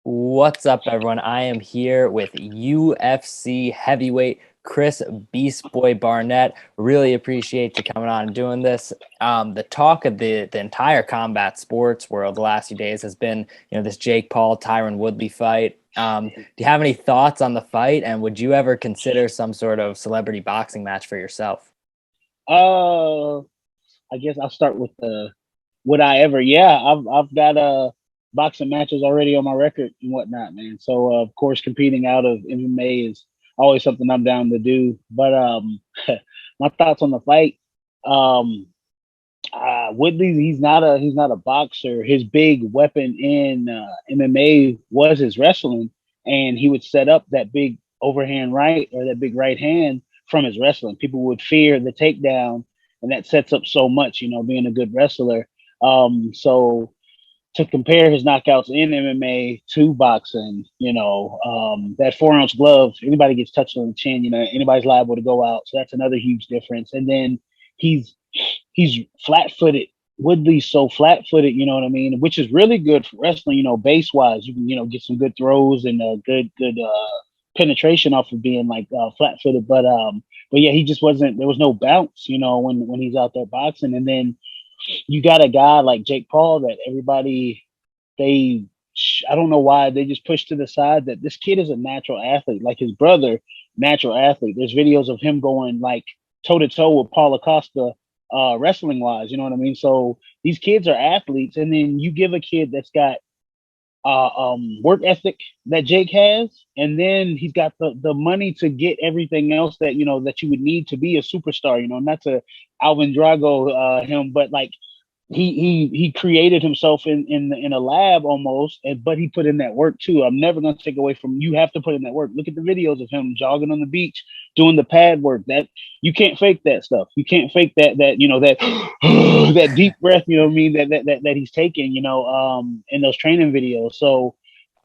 What's up, everyone? I am here with UFC Heavyweight Chris Beast Boy Barnett. Really appreciate you coming on and doing this. The talk of the entire combat sports world the last few days has been, this Jake Paul Tyron Woodley fight. Do you have any thoughts on the fight, and would you ever consider some sort of celebrity boxing match for yourself? Uh, I guess I'll start with the would I ever? Yeah, I've got boxing matches already on my record and whatnot, man. So of course, competing out of MMA is always something I'm down to do. But my thoughts on the fight. Um, Woodley, he's not a boxer. His big weapon in MMA was his wrestling, and he would set up that big overhand right or that big right hand from his wrestling. People would fear the takedown, and that sets up so much. Being a good wrestler. So to compare his knockouts in MMA to boxing, that 4 ounce glove, anybody gets touched on the chin, anybody's liable to go out. So that's another huge difference. And then he's he's flat footed. Woodley's so flat footed, you know what I mean, which is really good for wrestling, base wise. You can, get some good throws and good penetration off of being like flat footed. But yeah, he just wasn't. There was no bounce, when he's out there boxing. And then you got a guy like Jake Paul that everybody they I don't know why they just push to the side that this kid is a natural athlete, like his brother, natural athlete. There's videos of him going like toe to toe with Paul Acosta, wrestling wise. You know what I mean? So these kids are athletes, and then you give a kid that's got work ethic that Jake has, and then he's got the money to get everything else that that you would need to be a superstar. Not to Alvin Drago him, but like he created himself in a lab almost, but he put in that work too. I'm never going to take away from you. Have to put in that work. Look at the videos of him jogging on the beach, doing the pad work. That you can't fake that stuff. You can't fake that that deep breath. You know what I mean? That he's taking. In those training videos. So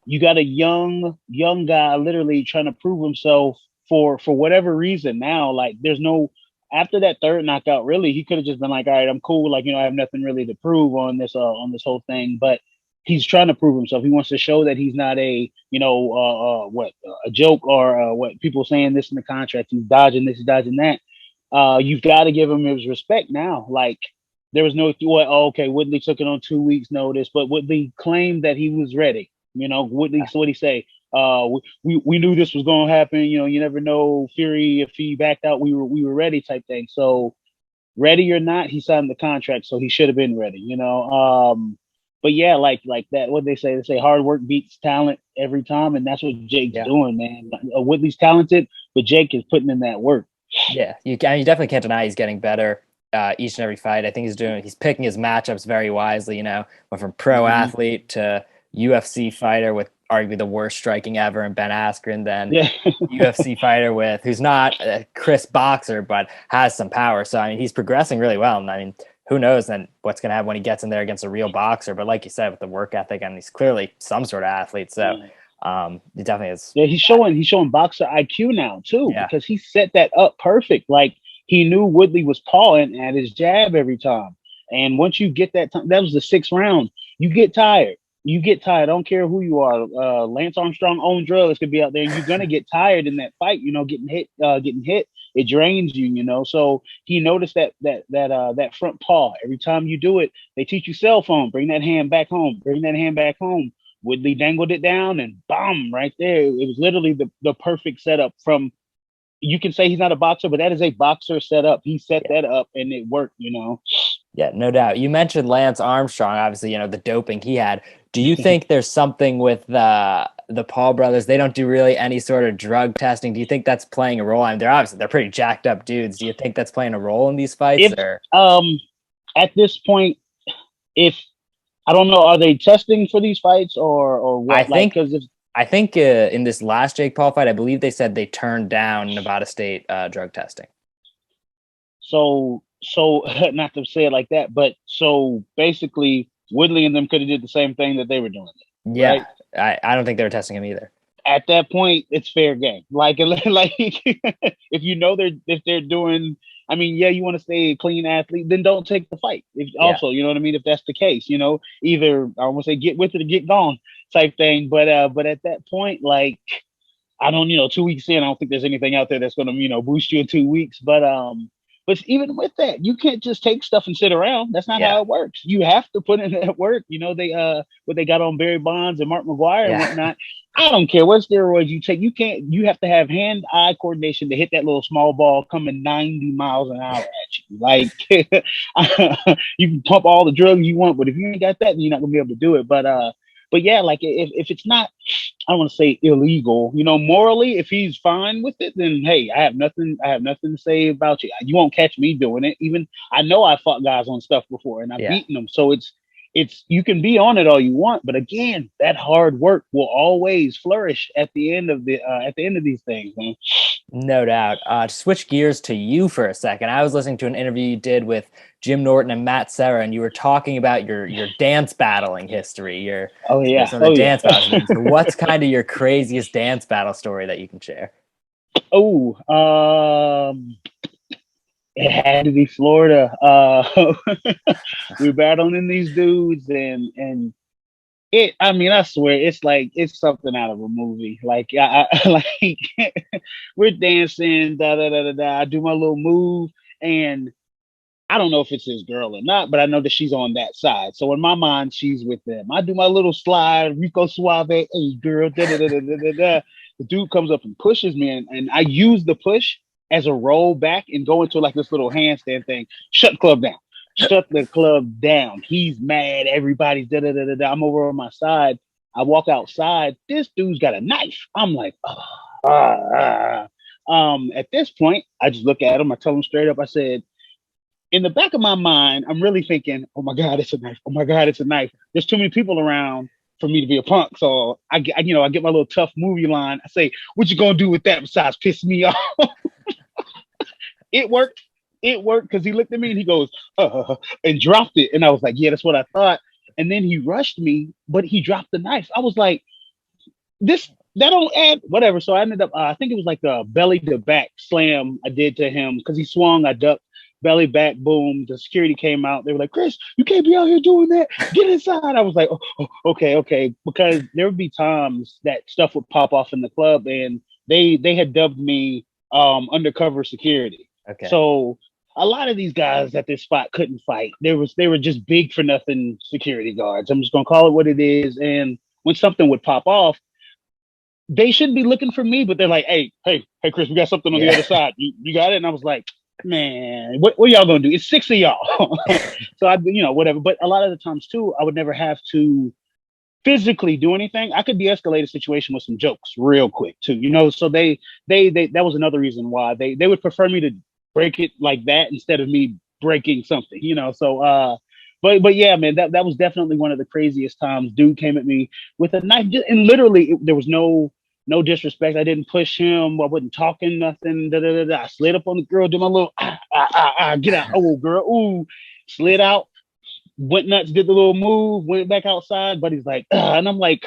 you got a young guy literally trying to prove himself for whatever reason. Now, like there's no after that third knockout, really, he could have just been like, all right, I'm cool. Like, I have nothing really to prove on this whole thing. But he's trying to prove himself. He wants to show that he's not a joke or what people saying this in the contract. He's dodging this, he's dodging that. You've got to give him his respect now. Like, there was no, okay, Woodley took it on 2 weeks' notice, but Woodley claimed that he was ready. Woodley, so what he say? We knew this was going to happen. You never know Fury if he backed out. We were ready type thing. So ready or not, he signed the contract, so he should have been ready. But yeah, like that. What they say? They say hard work beats talent every time, and that's what Jake's doing, man. Woodley's talented, but Jake is putting in that work. Yeah, you definitely can't deny he's getting better each and every fight. I think he's picking his matchups very wisely. Went from pro athlete to UFC fighter with arguably the worst striking ever in Ben Askren, then Yeah. UFC fighter who's not a crisp boxer but has some power. So I mean, he's progressing really well. And I mean, who knows then what's going to happen when he gets in there against a real boxer? But like you said, with the work ethic, and he's clearly some sort of athlete. So he definitely is. Yeah, he's showing boxer IQ now too, Yeah, because he set that up perfect. Like he knew Woodley was pawing at his jab every time. And once you get that time, that was the 6th round. You get tired. You get tired. I don't care who you are. Lance Armstrong owned drugs could be out there, and you're gonna get tired in that fight. Getting hit. It drains you. So he noticed that front paw. Every time you do it, they teach you cell phone. Bring that hand back home. Bring that hand back home. Woodley dangled it down and bomb right there. It was literally the perfect setup from. You can say he's not a boxer, but that is a boxer setup. He set that up and it worked. yeah, no doubt. You mentioned Lance Armstrong, obviously, the doping he had. Do you think there's something with the Paul brothers? They don't do really any sort of drug testing. Do you think that's playing a role? I mean, they're pretty jacked up dudes. Do you think that's playing a role in these fights? If Or at this point, if I don't know, are they testing for these fights or what? I think in this last Jake Paul fight, I believe they said they turned down Nevada State drug testing. So not to say it like that, but so basically Woodley and them could have did the same thing that they were doing. Yeah, right? I don't think they were testing him either. At that point, it's fair game. Like if if they're doing, I mean, yeah, you want to stay a clean athlete, then don't take the fight. Also, you know what I mean. If that's the case, either I want to say get with it or get gone. type thing. But at that point, like, I don't, 2 weeks in, I don't think there's anything out there that's going to, boost you in 2 weeks. But even with that, you can't just take stuff and sit around. That's not Yeah. how it works. You have to put in that work. What they got on Barry Bonds and Mark McGuire and Yeah. whatnot. I don't care what steroids you take. You have to have hand-eye coordination to hit that little small ball coming 90 miles an hour at you. Like, you can pump all the drugs you want, but if you ain't got that, then you're not gonna be able to do it. But yeah, like if it's not, I don't want to say illegal, morally, if he's fine with it, then hey, I have nothing to say about you. You won't catch me doing it. Even I know I fought guys on stuff before and I've beaten them. So it's you can be on it all you want, but again, that hard work will always flourish at the end of these things, man. No doubt. To switch gears to you for a second, I was listening to an interview you did with Jim Norton and Matt Serra, and you were talking about your dance battling history. Some of the dance battles. So what's kind of your craziest dance battle story that you can share? It had to be Florida. We were battling these dudes, and I swear, it's something out of a movie. Like, we're dancing, da da da da da. I do my little move, and I don't know if it's his girl or not, but I know that she's on that side. So in my mind, she's with them. I do my little slide, Rico Suave, hey girl, da da da da da da. The dude comes up and pushes me, and I use the push as a roll back and go into like this little handstand thing. Shut the club down. Shut the club down. He's mad. Everybody's da da da da da. I'm over on my side. I walk outside. This dude's got a knife. I'm like, At this point, I just look at him. I tell him straight up. I said, in the back of my mind, I'm really thinking, oh my God, it's a knife. Oh my God, it's a knife. There's too many people around for me to be a punk. So I get my little tough movie line. I say, what you gonna do with that besides piss me off? It worked. It worked because he looked at me and he goes, and dropped it. And I was like, yeah, that's what I thought. And then he rushed me, but he dropped the knife. I was like, that don't add whatever. So I ended up, I think it was like a belly to back slam I did to him because he swung. I ducked, belly back, boom. The security came out. They were like, Chris, you can't be out here doing that. Get inside. I was like, okay. Because there would be times that stuff would pop off in the club, and they had dubbed me undercover security. Okay. So a lot of these guys at this spot couldn't fight. They were just big for nothing security guards. I'm just gonna call it what it is. And when something would pop off, they shouldn't be looking for me, but they're like, hey, Chris, we got something on the other side. You got it? And I was like, man, what y'all gonna do? It's 6 of y'all. So I, whatever. But a lot of the times too, I would never have to physically do anything. I could de-escalate a situation with some jokes real quick too, So they that was another reason why they would prefer me to break it like that instead of me breaking something, So but yeah, man, that was definitely one of the craziest times. Dude came at me with a knife, and literally there was no disrespect. I didn't push him. I wasn't talking nothing. Da, da, da, da. I slid up on the girl, did my little get out. Oh, girl, ooh, slid out, went nuts, did the little move, went back outside. But he's like, and I'm like,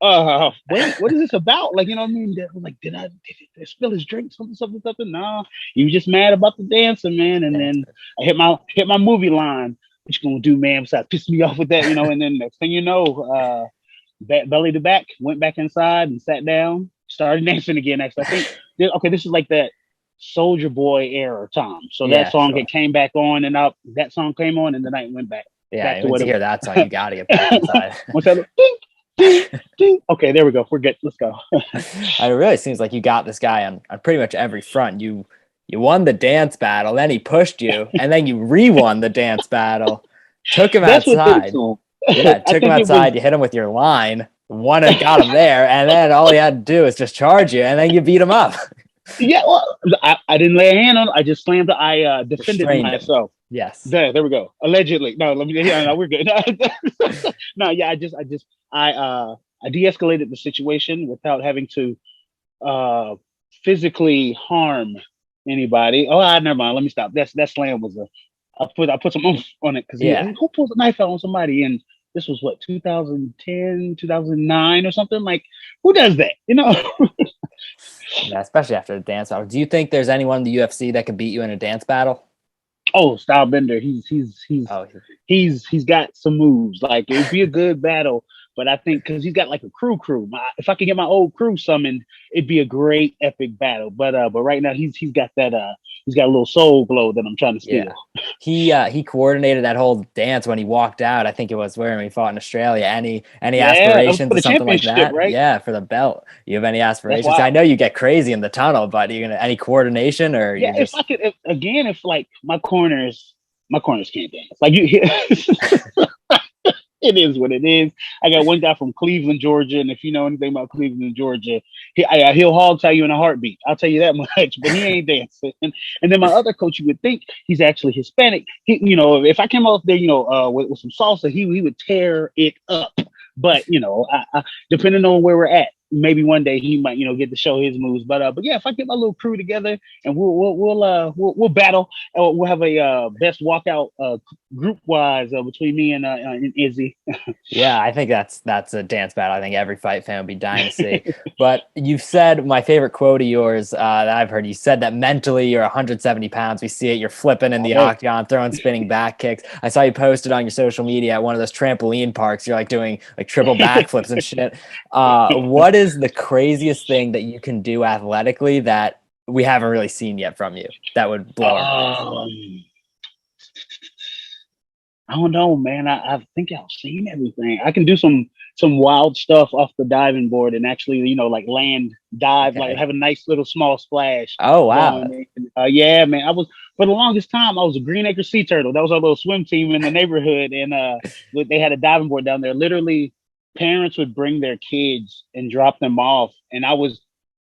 wait, what is this about? Like, you know what I mean? I was like, did I spill his drink? Something. Nah, he was just mad about the dancing, man. And then I hit my movie line. What you gonna do, man? Besides piss me off with that, And then next thing you know, belly to back, went back inside and sat down, started dancing again. Actually, I think this is like that Soldier Boy era time. So that song it came back on, and that song came on, and the night went back. Yeah, once you hear that song, you gotta get back inside. Once that ding, ding, ding. Okay, there we go. We're good. Let's go. It really seems like you got this guy on pretty much every front. You won the dance battle, then he pushed you, and then you re-won the dance battle. Took him outside. Took him outside. You hit him with your line. Won and got him there, and then all he had to do is just charge you, and then you beat him up. Yeah, well, I didn't lay a hand on him. I just slammed it. I defended myself. Yes. There we go. Allegedly. No, we're good. No, yeah, I de-escalated the situation without having to physically harm anybody. Oh, never mind. Let me stop. That slam was I put some oomph on it because who pulls a knife out on somebody? And this was what, 2010, 2009 or something? Like, who does that? Yeah, especially after the dance battle. Do you think there's anyone in the UFC that could beat you in a dance battle? Oh, Stylebender. He's got some moves. Like, it'd be a good battle. But I think because he's got like a crew. If I could get my old crew summoned, it'd be a great epic battle. But right now he's got that he's got a little soul glow that I'm trying to steal. He coordinated that whole dance when he walked out. I think it was where he fought in Australia. Any Yeah, that was aspirations for or the something like championship, that? right? Yeah, for the belt. You have any That's aspirations? I wild. know you get crazy in the tunnel, but you gonna any coordination or Yeah, you're if I just could, if like my corners can't dance. Like you, it is what it is. I got one guy from Cleveland, Georgia, and if you know anything about Cleveland, Georgia, he'll hog tie you in a heartbeat. I'll tell you that much. But he ain't dancing. And then my other coach, you would think he's actually Hispanic. If I came off there, with some salsa, he would tear it up. But depending on where we're at, maybe one day he might get to show his moves. But yeah, if I get my little crew together and we'll battle, we'll have a best walkout group wise between me and Izzy. yeah, I think that's a dance battle. I think every fight fan would be dying to see. But you've said my favorite quote of yours that I've heard. You said that mentally you're 170 pounds. We see it. You're flipping in the octagon, throwing spinning back kicks. I saw you posted on your social media at one of those trampoline parks. You're like doing like triple backflips and shit. What is the craziest thing that you can do athletically that we haven't really seen yet from you that would blow our minds? I don't know, man. I think I've seen everything. I can do some wild stuff off the diving board and actually, like land dive, like Okay. have a nice little small splash Oh wow. going. Yeah, man. I was for the longest time I was a Green Acre Sea Turtle. That was our little swim team in the neighborhood, and they had a diving board down there. Literally, parents would bring their kids and drop them off, and I was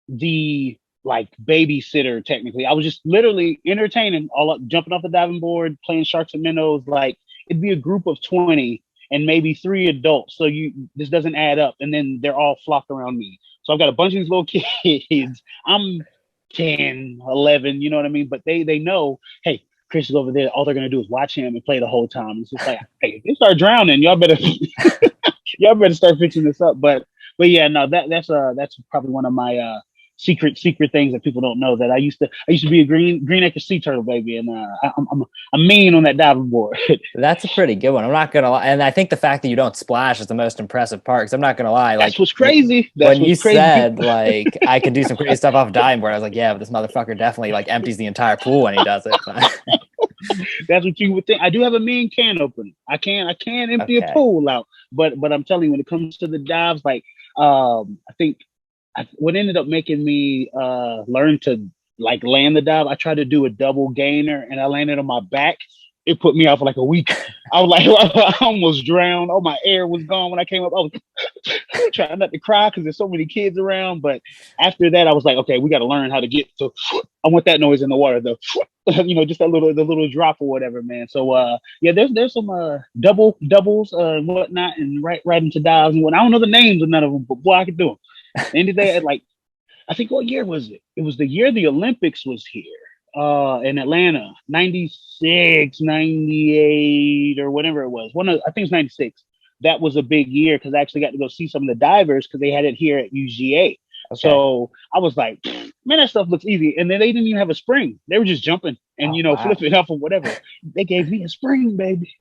the like babysitter technically. I was just literally entertaining, all up, jumping off the diving board, playing sharks and minnows. Like it'd be a group of 20 and maybe 3 adults. So this doesn't add up, and then they're all flocked around me. So I've got a bunch of these little kids. I'm 10, 11, you know what I mean? But they know, hey, Chris is over there. All they're gonna do is watch him and play the whole time. It's just like, hey, if they start drowning, y'all better y'all better start fixing this up. But yeah, no, that's probably one of my secret things that people don't know, that I used to be a Green Acre Sea Turtle, baby, and I'm mean on that diving board. That's a pretty good one. I'm not gonna lie, and I think the fact that you don't splash is the most impressive part. Because I'm not gonna lie, That's like what's crazy. That's when you what's crazy. said like I could do some crazy stuff off a diving board, I was like, yeah, but this motherfucker definitely like empties the entire pool when he does it. That's what you would think. I do have a mean can opener. I can empty a Okay. pool out, but I'm telling you, when it comes to the dives, like I think what ended up making me learn to like land the dive, I tried to do a double gainer and I landed on my back. It put me out for like a week. I was like, I almost drowned. Oh, my air was gone when I came up. I was trying not to cry because there's so many kids around. But after that, I was like, okay, we got to learn how to get to. I want that noise in the water, though. Just the little drop or whatever, man. So yeah, there's some doubles and whatnot, and right into dives and what. I don't know the names of none of them, but boy, I could do them. Any day, like I think, what year was it? It was the year the Olympics was here in Atlanta, 96, 98, or whatever it was. I think it's 96. That was a big year because I actually got to go see some of the divers because they had it here at UGA. Okay. So I was like, man, that stuff looks easy. And then they didn't even have a spring. They were just jumping and, wow. flipping up or whatever. They gave me a spring, baby.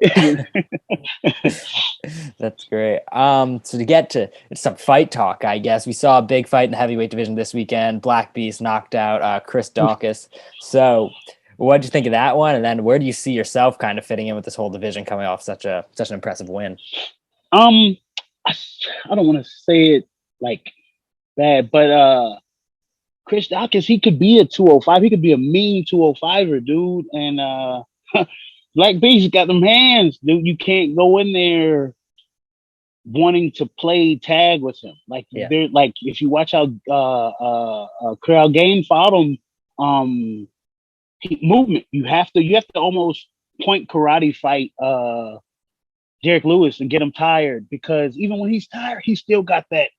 That's great. So to get to some fight talk, I guess we saw a big fight in the heavyweight division this weekend. Black Beast knocked out Chris Dawkins. So what did you think of that one? And then where do you see yourself kind of fitting in with this whole division coming off such an impressive win? I don't want to say it like bad, but Chris Dawkins, he could be a 205. He could be a mean 205er, dude. And Black Beast got them hands, dude. You can't go in there wanting to play tag with him. Like they're like, if you watch how Crowd Game fought him, movement. You have to almost point karate fight Derek Lewis and get him tired, because even when he's tired, he's still got that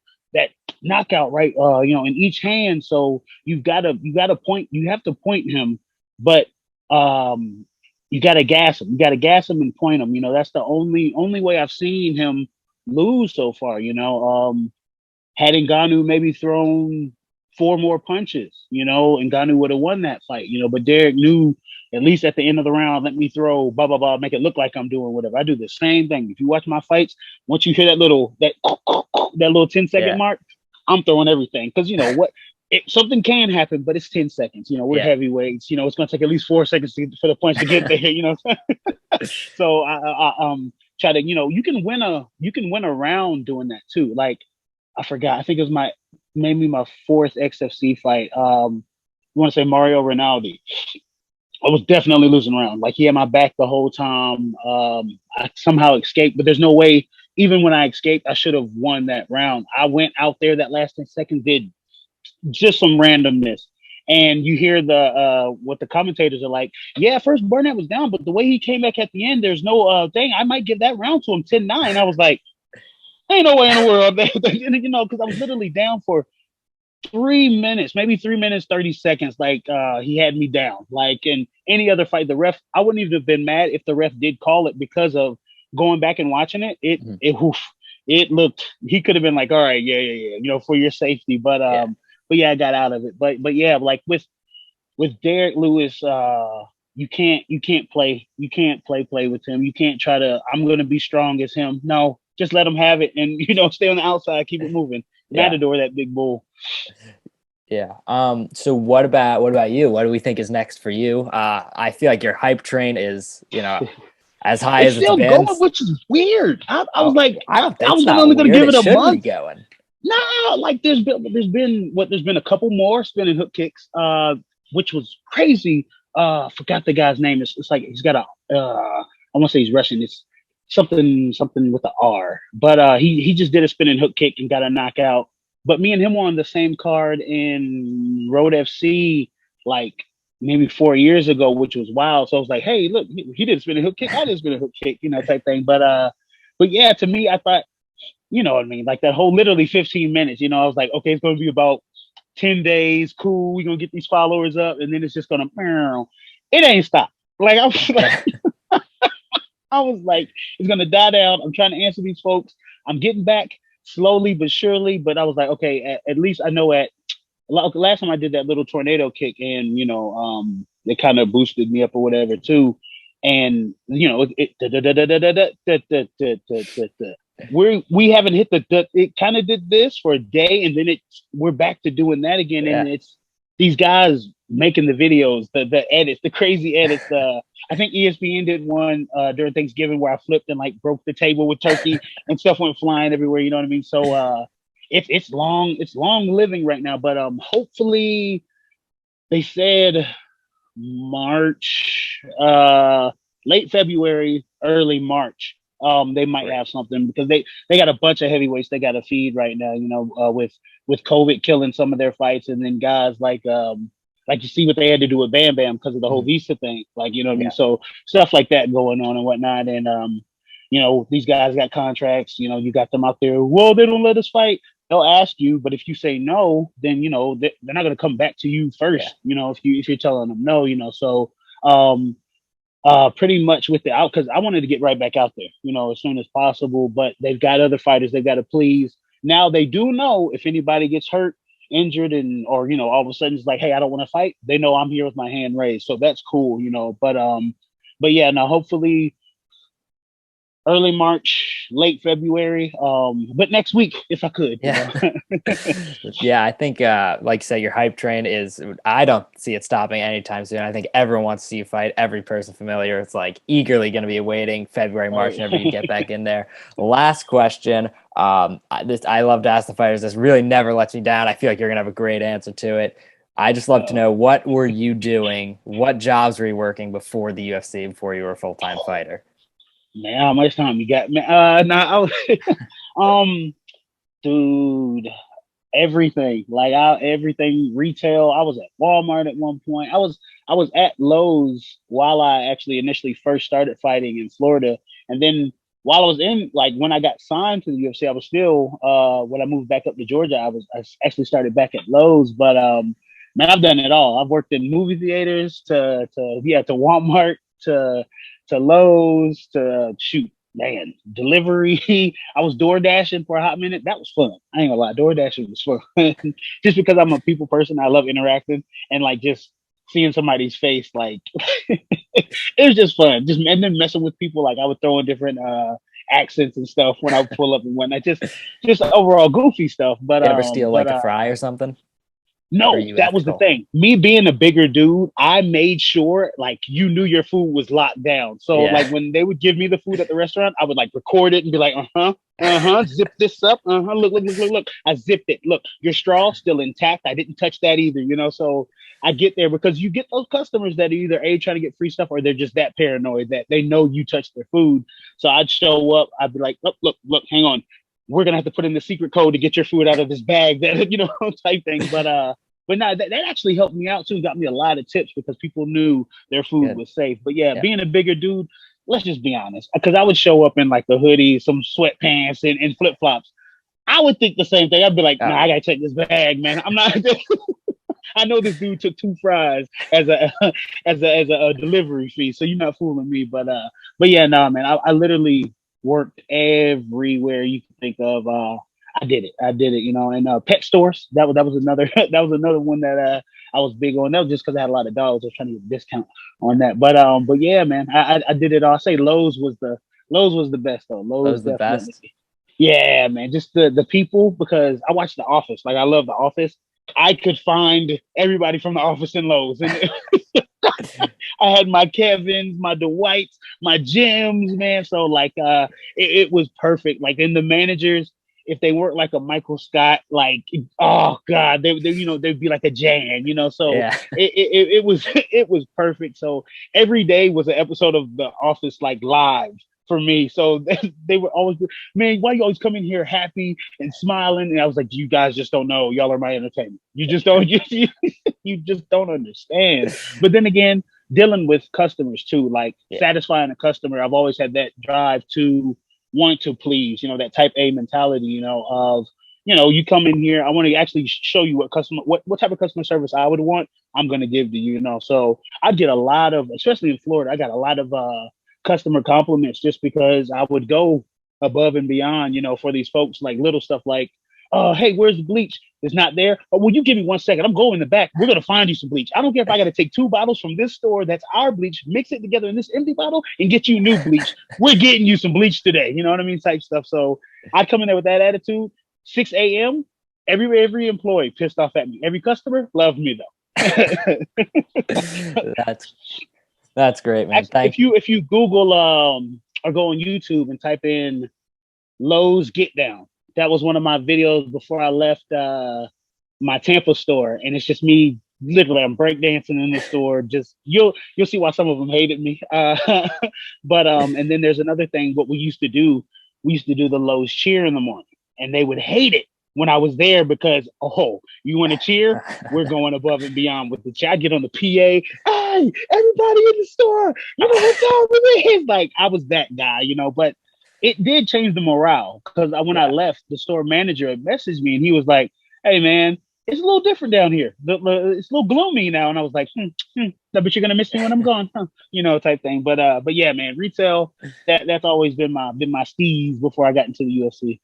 knockout right in each hand. So you have to point him, but you gotta gas him. You gotta gas him and point him. That's the only way I've seen him lose so far. Had Ngannou maybe thrown 4 more punches, Ngannou would have won that fight. But Derek knew At least at the end of the round, let me throw blah blah blah, make it look like I'm doing whatever. I do the same thing. If you watch my fights, once you hear that little that little 10-second Yeah. mark, I'm throwing everything because you know what. Something can happen, but it's 10 seconds. You know, we're Yeah. heavyweights. You know, it's going to take at least 4 seconds for the points to get there. You know, so I try to, you know, you can win a round doing that too. Like I forgot, I think it was maybe my fourth XFC fight. You want to say Mario Rinaldi? I was definitely losing round. Like he had my back the whole time. I somehow escaped, but there's no way. Even when I escaped, I should have won that round. I went out there that last 10 seconds, did just some randomness. And you hear the what the commentators are like, yeah, first Barnett was down, but the way he came back at the end, there's no thing. I might give that round to him 10-9. I was like, ain't no way in the world. You know, because I was literally down for 3 minutes, maybe 3 minutes, 30 seconds. Like he had me down. Like in any other fight, the ref, I wouldn't even have been mad if the ref did call it because of going back and watching it. It looked, he could have been like, all right, yeah, you know, for your safety. But yeah, I got out of it. But yeah, like with Derek Lewis, you can't play with him. You can't try to, I'm gonna be strong as him. No, just let him have it and you know, stay on the outside, keep it moving. Yeah. Matador, that big bull. Yeah. So what about you? What do we think is next for you? I feel like your hype train is, you know, as high It's as it's still been. going, which is weird. I was like, I don't. I It's was not only gonna weird. give It it a should be month. going. No, like there's been a couple more spinning hook kicks, which was crazy. Forgot the guy's name. It's like he's got I want to say he's Russian. It's something with the R. But he just did a spinning hook kick and got a knockout. But me and him were on the same card in Road FC like maybe 4 years ago, which was wild. So I was like, hey, look, he did a spinning hook kick, I did a spinning hook kick, you know, type thing. But yeah, to me, I thought, you know what I mean? Like that whole literally 15 minutes, you know, I was like, okay, it's going to be about 10 days. Cool. We're going to get these followers up. And then it's just going to, it ain't stopped. Like, I was like, it's going to die down. I'm trying to answer these folks. I'm getting back slowly but surely. But I was like, okay, at least I know last time I did that little tornado kick and, you know, it kind of boosted me up or whatever too. And, you know, we haven't hit it kind of did this for a day and then we're back to doing that again. Yeah. And it's these guys making the videos, the edits, the crazy edits. I think ESPN did one during Thanksgiving where I flipped and like broke the table with turkey and stuff went flying everywhere. You know what I mean? So it's long living right now, but hopefully they said March, late February, early March. They might have something because they got a bunch of heavyweights they got to feed right now. You know, with COVID killing some of their fights, and then guys like you see what they had to do with Bam Bam because of the whole visa thing. Like, you know what I mean? So stuff like that going on and whatnot. And you know, these guys got contracts. You know, you got them out there. Well, they don't let us fight. They'll ask you, but if you say no, then you know they're not going to come back to you first. Yeah. You know, if you're telling them no, you know. So pretty much with the out, because I wanted to get right back out there, you know, as soon as possible. But they've got other fighters they've got to please. Now they do know if anybody gets hurt, injured, and or you know, all of a sudden it's like, hey, I don't want to fight. They know I'm here with my hand raised, so that's cool, you know. But yeah, now hopefully early March, late February, but next week if I could. Yeah. Yeah, I think like you said, your hype train is, I don't see it stopping anytime soon. I think everyone wants to see you fight. Every person familiar, it's like eagerly going to be awaiting February, March, whenever you get back in there. Last question. I love to ask the fighters, this really never lets me down. I feel like you're going to have a great answer to it. I just love to know, what were you doing? What jobs were you working before the UFC, before you were a full-time fighter? Man, how much time you got, man? No, dude, everything. Like everything retail. I was at Walmart at one point. I was at Lowe's while I actually initially first started fighting in Florida, and then while I was in, like when I got signed to the UFC, I was still when I moved back up to Georgia, I actually started back at Lowe's. But man, I've done it all. I've worked in movie theaters to Walmart to Lowe's to shoot, man, delivery. I was door dashing for a hot minute. That was fun. I ain't gonna lie, door dashing was fun. Just because I'm a people person, I love interacting and like just seeing somebody's face, like it was just fun. Just and then messing with people, like I would throw in different accents and stuff when I would pull up and whatnot. Just overall goofy stuff. You ever steal like a fry or something? Or are No, you that was the ethical? thing. Me being a bigger dude, I made sure like you knew your food was locked down. So Yeah. like when they would give me the food at the restaurant, I would like record it and be like, zip this up, look. I zipped it. Look, your straw still intact. I didn't touch that either, you know. So I get there because you get those customers that are either A trying to get free stuff or they're just that paranoid that they know you touched their food. So I'd show up, I'd be like, look, hang on. We're gonna have to put in the secret code to get your food out of this bag, that type thing. But no, that actually helped me out too. Got me a lot of tips because people knew their food Good. was safe. But yeah, Yeah. being a bigger dude, let's just be honest. Because I would show up in like the hoodie, some sweatpants, and flip flops. I would think the same thing. I'd be like, Oh nah, I yeah. gotta check this bag, man. I'm not. I know this dude took 2 fries as a as a delivery fee, so you're not fooling me. But yeah, no, man. I literally worked everywhere you can think of. I did it. I did it. And pet stores. That was another that was another one that I was big on. That was just because I had a lot of dogs. I was trying to get a discount on that. But yeah, man. I did it all. I say Lowe's was the best though. That Lowe's was the definitely. best. Yeah, man. Just the people, because I watched The Office. Like I love The Office. I could find everybody from The Office in Lowe's, and I had my Kevins, my Dwights, my Jims, man. So like, it was perfect. Like, in the managers, if they weren't like a Michael Scott, like, oh god, they'd be like a Jan, So Yeah. it was it was perfect. So every day was an episode of The Office, like, live for me. So they were always, man, why you always come in here happy and smiling? And I was like, you guys just don't know. Y'all are my entertainment. You just don't. You just don't understand. But then again, dealing with customers too, like Yeah. satisfying a customer, I've always had that drive to want to please, that type A mentality, of, you come in here, I want to actually show you what type of customer service I would want, I'm going to give to you. So I get a lot of, especially in Florida, I got a lot of customer compliments just because I would go above and beyond, for these folks, like little stuff like, hey, where's the bleach? It's not there. Oh, will you give me 1 second? I'm going in the back. We're gonna find you some bleach. I don't care if I got to take 2 bottles from this store that's our bleach, mix it together in this empty bottle, and get you new bleach. We're getting you some bleach today. You know what I mean? Type stuff. So I come in there with that attitude. 6 a.m. Every employee pissed off at me. Every customer loved me though. That's that's great, man. Actually, Thank if you Google or go on YouTube and type in Lowe's Get Down, that was one of my videos before I left my Tampa store, and it's just me literally, I'm breakdancing in the store. Just you'll see why some of them hated me. But and then there's another thing. What we used to do the Lowe's cheer in the morning, and they would hate it when I was there because, oh, you want to cheer? We're going above and beyond with the cheer. I get on the PA. Hey, everybody in the store, you know what time it is? Like, I was that guy, but it did change the morale because when I yeah. left, the store manager had messaged me and he was like, hey, man, it's a little different down here. It's a little gloomy now. And I was like, I bet you're gonna miss me when I'm gone, huh? Type thing. But yeah, man, retail, that's always been my steez before I got into the UFC.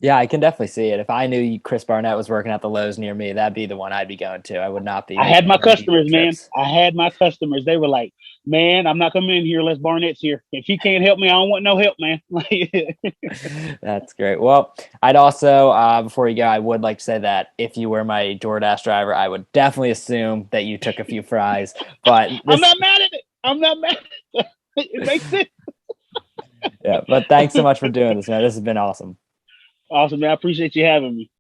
Yeah, I can definitely see it. If I knew Chris Barnett was working at the Lowe's near me, that'd be the one I'd be going to. I would not be I had making my Home Depot customers, man. trips. I had my customers. They were like, man, I'm not coming in here unless Barnett's here. If he can't help me, I don't want no help, man. That's great. Well, I'd also, before you go, I would like to say that if you were my DoorDash driver, I would definitely assume that you took a few fries. But I'm this, not mad at it. I'm not mad at it. It makes sense. yeah. But thanks so much for doing this, man. This has been awesome. Awesome, man. I appreciate you having me.